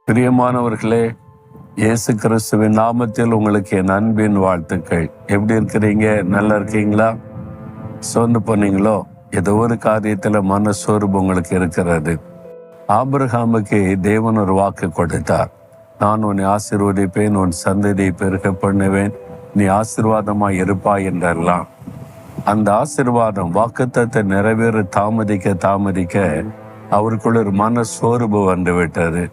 பிரியமானவர்களே, இயேசு கிறிஸ்துவின் நாமத்தில் உங்களுக்கு என் அன்பின் வாழ்த்துக்கள். எப்படி இருக்கிறீங்க? நல்லா இருக்கீங்களா? சோர்ந்து போனீங்களோ? ஏதோ ஒரு காரியத்தில் மனசோர்வு உங்களுக்கு இருக்கிறது. ஆபிரகாமுக்கு தேவன் ஒரு வாக்கு கொடுத்தார். நான் உன்னை ஆசீர்வதிப்பேன், உன் சந்ததியை பெருக பண்ணுவேன், நீ ஆசீர்வாதமாய் இருப்பாய் என்றெல்லாம். அந்த ஆசீர்வாதம் வாக்குத்தத்தை நிறைவேற தாமதிக்க அவருக்குள்ள ஒரு மனசோர்வு வந்து விட்டது.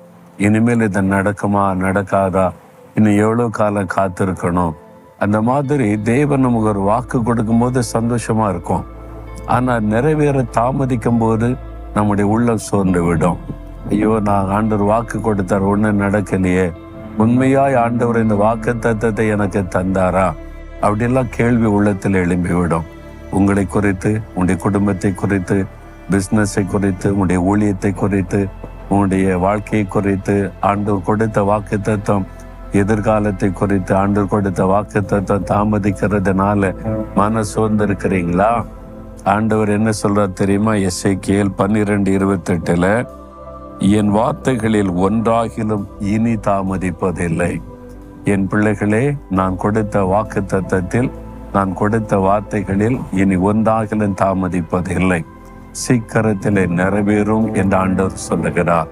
இனிமேல் இது நடக்குமா நடக்காதா, இன்னும் எவ்வளோ காலம் காத்திருக்கணும். அந்த மாதிரி தேவன் நமக்கு ஒரு வாக்கு கொடுக்கும்போது சந்தோஷமா இருக்கும். ஆனால் நிறைவேற தாமதிக்கும் போது நம்முடைய உள்ளம் சோர்ந்து விடும். ஐயோ, நான் ஆண்டவர் வாக்கு கொடுத்தார், ஒன்றும் நடக்கலையே, உண்மையாய் ஆண்டவர் இந்த வாக்கு தத்தத்தை எனக்கு தந்தாரா அப்படிலாம் கேள்வி உள்ளத்தில் எழும்பிவிடும். உங்களை குறித்து, உங்களுடைய குடும்பத்தை குறித்து, பிஸ்னஸை குறித்து, உங்களுடைய ஊழியத்தை குறித்து, உன்னுடைய வாழ்க்கையை குறித்து, ஆண்டவர் கொடுத்த வாக்கு தத்துவம், எதிர்காலத்தை குறித்து ஆண்டவர் கொடுத்த வாக்கு தத்துவம் தாமதிக்கிறதுனால மன சோர்ந்திருக்கிறீங்களா? ஆண்டவர் என்ன சொல்றார் தெரியுமா? எசேக்கியேல் 12:28 என் வார்த்தைகளில் ஒன்றாகிலும் இனி தாமதிப்பதில்லை. என் பிள்ளைகளே, நான் கொடுத்த வாக்கு தத்தத்தில், நான் கொடுத்த வார்த்தைகளில் இனி ஒன்றாகிலும் தாமதிப்பதில்லை. சீக்கிரத்திலே நிறைவேறும் என்று ஆண்டவர் சொல்லுகிறார்.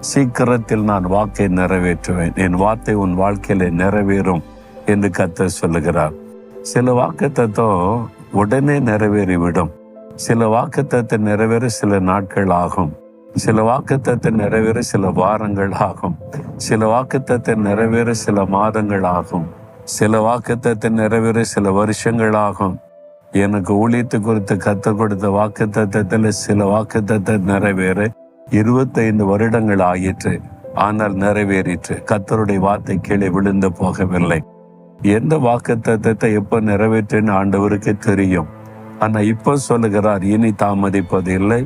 சீக்கிரத்தில் நான் வாக்கை நிறைவேற்றுவேன், என் வார்த்தை உன் வாழ்க்கையில நிறைவேறும் என்று கர்த்தர் சொல்லுகிறார். சில வாக்கு தத்துவம் உடனே நிறைவேறிவிடும். சில வாக்கு தத்துவம் நிறைவேற சில நாட்கள் ஆகும். சில வாக்கு தத்துவம் நிறைவேற சில வாரங்கள் ஆகும். சில வாக்கு தத்துவம் நிறைவேற சில மாதங்கள் ஆகும். சில வாக்கு தத்துவம் நிறைவேற சில வருஷங்கள் ஆகும். எனக்கு ஊழியத்தை குறித்து கர்த்தர் கொடுத்த வாக்கு தத்தத்தில் சில வாக்கு தத்தம் நிறைவேற 25 வருடங்கள் ஆயிற்று. ஆனால் நிறைவேறிற்று. கர்த்தருடைய வார்த்தை கீழே விழுந்து போகவில்லை. எந்த வாக்கு தத்தத்தை எப்ப நிறைவேற்றேன்னு ஆண்டவருக்கு தெரியும். ஆனா இப்ப சொல்லுகிறார், இனி தாமதிப்பது இல்லை,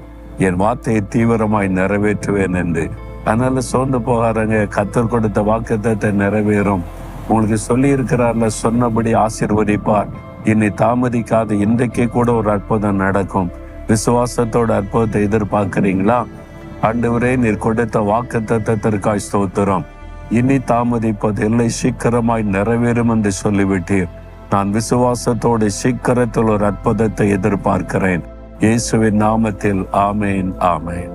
என் வார்த்தையை தீவிரமாய் நிறைவேற்றுவேன் என்று. அதனால சோர்ந்து போகாதங்க. கர்த்தர் கொடுத்த வாக்கு தத்தத்தை நிறைவேறும். உங்களுக்கு சொல்லி இருக்கிறார்ல, சொன்னபடி ஆசீர்வதிப்பார். இனி தாமதிக்காது. இன்றைக்கே கூட ஒரு அற்புதம் நடக்கும். விசுவாசத்தோட அற்புதத்தை எதிர்பார்க்கிறீங்களா? ஆண்டவரே, நீர் கொடுத்த வாக்கு தத்தத்திற்காய் ஸ்தோத்திரம். இனி தாமதிப்பது இல்லை, சீக்கிரமாய் நிறைவேறும் என்று சொல்லிவிட்டீர். நான் விசுவாசத்தோடு சீக்கிரத்தில் ஒரு அற்புதத்தை எதிர்பார்க்கிறேன். இயேசுவின் நாமத்தில் ஆமேன், ஆமேன்.